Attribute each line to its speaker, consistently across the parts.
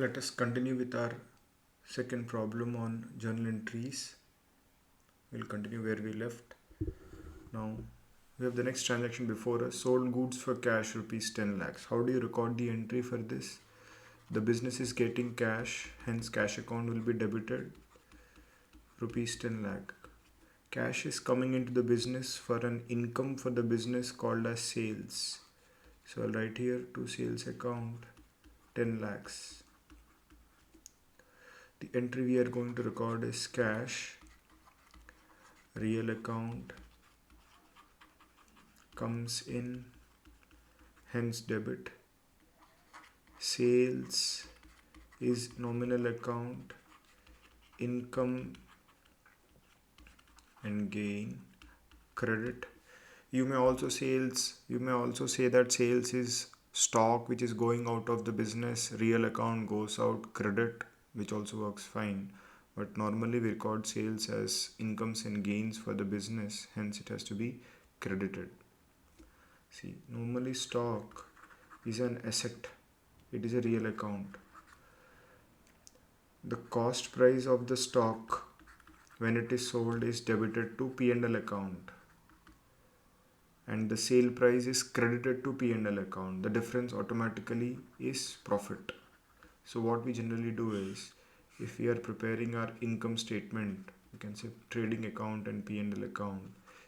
Speaker 1: Let us continue with our second problem on journal entries. We'll continue where we left. Now we have the next transaction before us. Sold goods for cash rupees 10 lakhs. How do you record the entry for this? The business is getting cash, hence cash account will be debited rupees 10 lakh. Cash is coming into the business for an income for the business called as sales. So I'll write here to sales account 10 lakhs. The entry we are going to record is cash, real account comes in, hence debit. Sales is nominal account, income and gain, credit. You may also say that sales is stock which is going out of the business, real account goes out, credit, which also works fine. But normally we record sales as incomes and gains for the business, hence it has to be credited. See, normally stock is an asset, it is a real account. The cost price of the stock when it is sold is debited to P&L account, and the sale price is credited to P&L account. The difference automatically is profit. So what we generally do is, if we are preparing our income statement, we can say trading account and P&L account.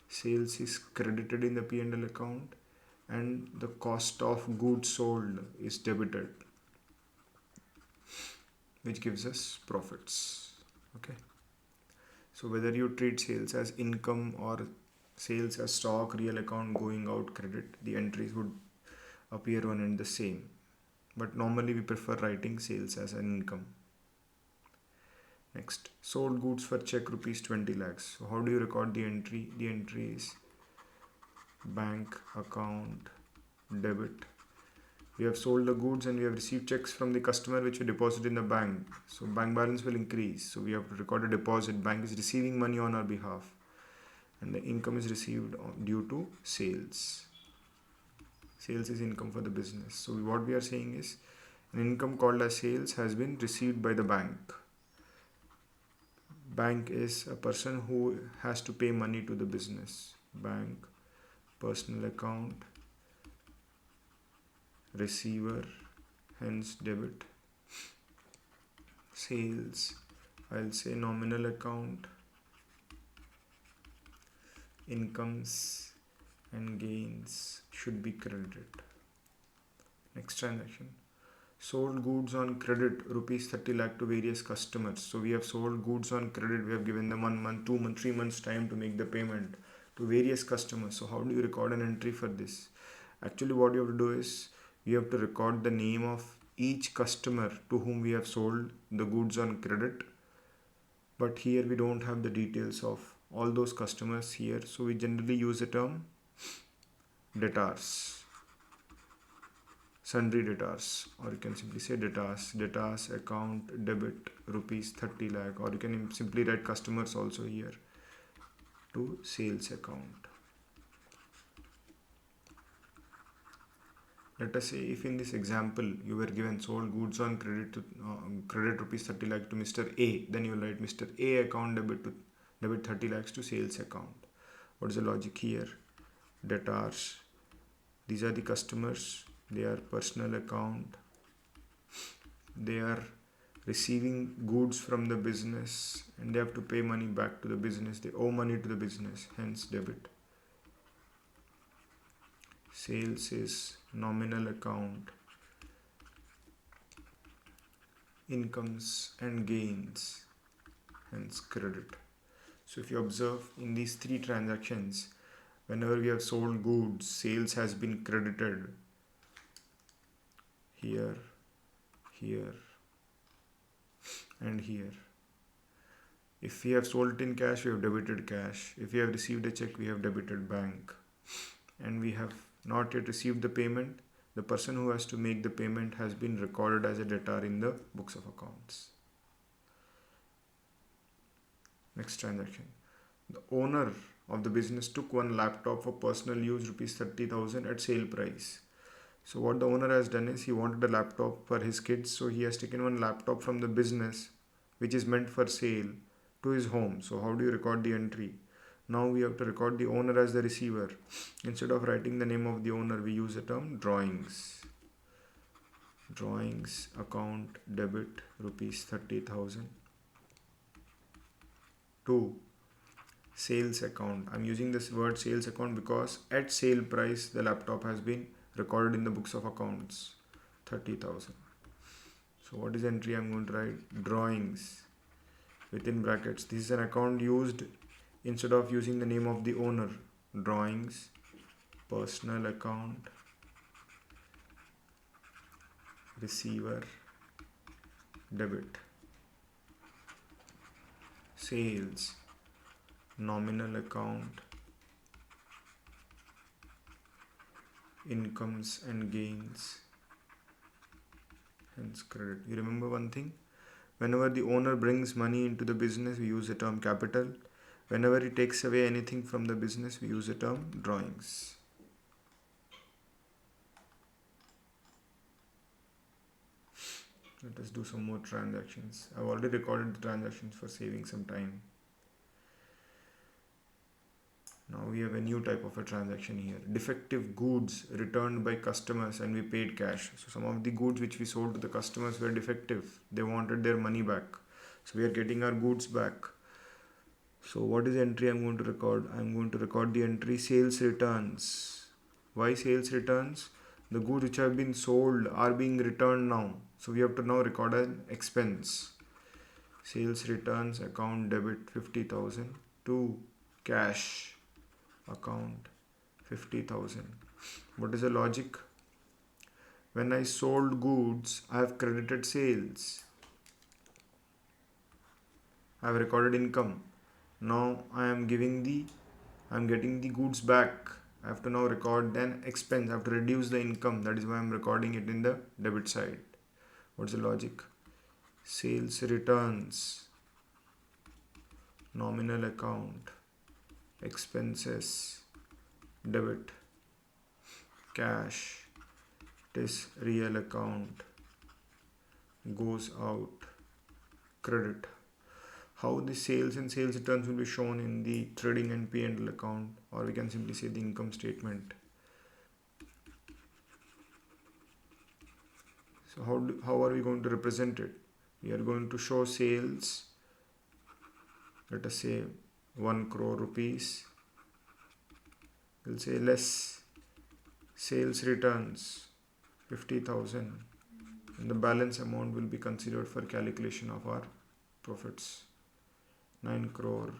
Speaker 1: Sales is credited in the P&L account and the cost of goods sold is debited, which gives us profits. Okay. So whether you treat sales as income or sales as stock, real account going out, credit, the entries would appear one and the same. But normally we prefer writing sales as an income. Next, sold goods for check rupees 20 lakhs. So how do you record the entry? The entry is bank account debit. We have sold the goods and we have received checks from the customer which we deposit in the bank. So bank balance will increase. So we have to record a deposit. Bank is receiving money on our behalf. And the income is received due to sales. Sales is income for the business. So what we are saying is, an income called as sales has been received by the bank. Bank is a person who has to pay money to the business. Bank, personal account, receiver, hence debit. Sales, I'll say nominal account, incomes and gains should be credited. Next transaction, sold goods on credit rupees 30 lakh to various customers. So we have sold goods on credit, we have given them 1 month, 2 months, 3 months time to make the payment to various customers. So how do you record an entry for this? Actually what you have to do is, you have to record the name of each customer to whom we have sold the goods on credit. But here we don't have the details of all those customers here. So we generally use the term debtors, sundry debtors, or you can simply say debtors account debit rupees 30 lakh, or you can simply write customers also here to sales account. Let us say if in this example you were given sold goods on credit to credit rupees 30 lakh to Mr. A, then you will write Mr. A account debit 30 lakhs to sales account. What is the logic here? Debtors, these are the customers, they are personal account, they are receiving goods from the business and they have to pay money back to the business, they owe money to the business, hence debit. Sales is nominal account, incomes and gains, hence credit. So if you observe in these three transactions, whenever we have sold goods, sales has been credited here, here and here. If we have sold it in cash, we have debited cash. If we have received a check, we have debited bank. And we have not yet received the payment, the person who has to make the payment has been recorded as a debtor in the books of accounts. Next transaction, the owner of the business took one laptop for personal use rupees 30,000 at sale price. So what the owner has done is he wanted a laptop for his kids, so he has taken one laptop from the business which is meant for sale to his home. So how do you record the entry? Now we have to record the owner as the receiver. Instead of writing the name of the owner, we use the term drawings. Drawings account debit rupees 30,000 to sales account. I'm using this word sales account because at sale price the laptop has been recorded in the books of accounts 30,000. So what is the entry I'm going to write? Drawings within brackets. This is an account used instead of using the name of the owner. Drawings personal account receiver debit sales nominal account incomes and gains hence credit. You remember one thing, whenever the owner brings money into the business we use the term capital, whenever he takes away anything from the business we use the term drawings. Let us do some more transactions. I've already recorded the transactions for saving some time. Now we have a new type of a transaction here. Defective goods returned by customers and we paid cash. So some of the goods which we sold to the customers were defective. They wanted their money back. So we are getting our goods back. So what is the entry I'm going to record? I'm going to record the entry sales returns. Why sales returns? The goods which have been sold are being returned now. So we have to now record an expense. Sales returns account debit 50,000 to cash account 50,000. What is the logic? When I sold goods, I have credited sales. I have recorded income. Now I am getting the goods back. I have to now record an expense. I have to reduce the income. That is why I am recording it in the debit side. What's the logic? Sales returns, nominal account, expenses, debit, cash, this real account, goes out, credit. How the sales and sales returns will be shown in the trading and P&L account, or we can simply say the income statement. So how are we going to represent it? We are going to show sales, let us say 1 crore rupees. We'll say less sales returns 50,000 and the balance amount will be considered for calculation of our profits. 9 crore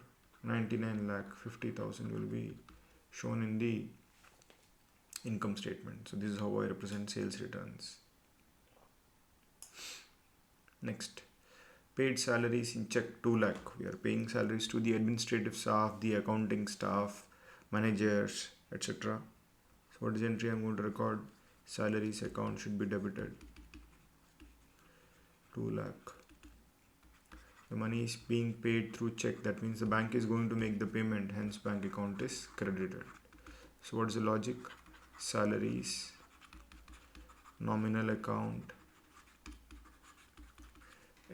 Speaker 1: 99 lakh 50,000 will be shown in the income statement. So this is how I represent sales returns. Next, paid salaries in check 2 lakh. We are paying salaries to the administrative staff, the accounting staff, managers, etc. So what is the entry I'm going to record? Salaries account should be debited 2 lakh. The money is being paid through check. That means the bank is going to make the payment. Hence bank account is credited. So what is the logic? Salaries, nominal account,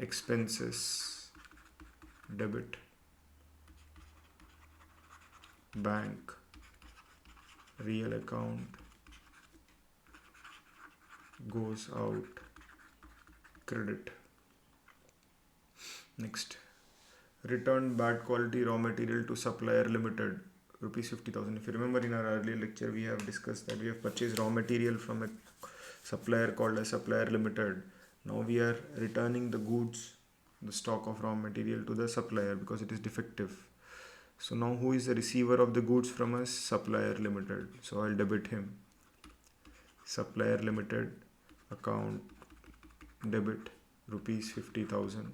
Speaker 1: expenses, debit, bank, real account, goes out, credit. Next, return bad quality raw material to supplier limited, rupees 50,000. If you remember in our earlier lecture we have discussed that we have purchased raw material from a supplier called a supplier limited. Now we are returning the goods, the stock of raw material to the supplier because it is defective. So now who is the receiver of the goods from us? Supplier limited. So I'll debit him. Supplier limited account debit rupees 50,000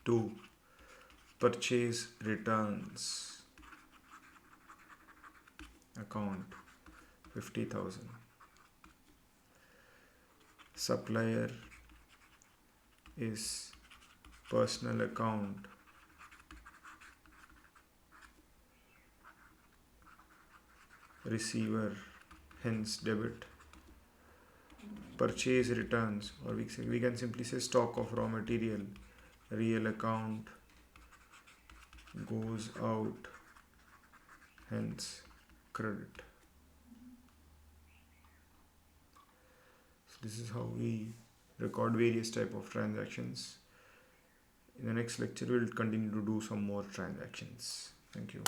Speaker 1: to purchase returns account 50,000. Supplier is personal account receiver hence debit. Purchase returns, or we can simply say stock of raw material, real account goes out, hence credit. So this is how we record various type of transactions. In the next lecture we'll continue to do some more transactions. Thank you.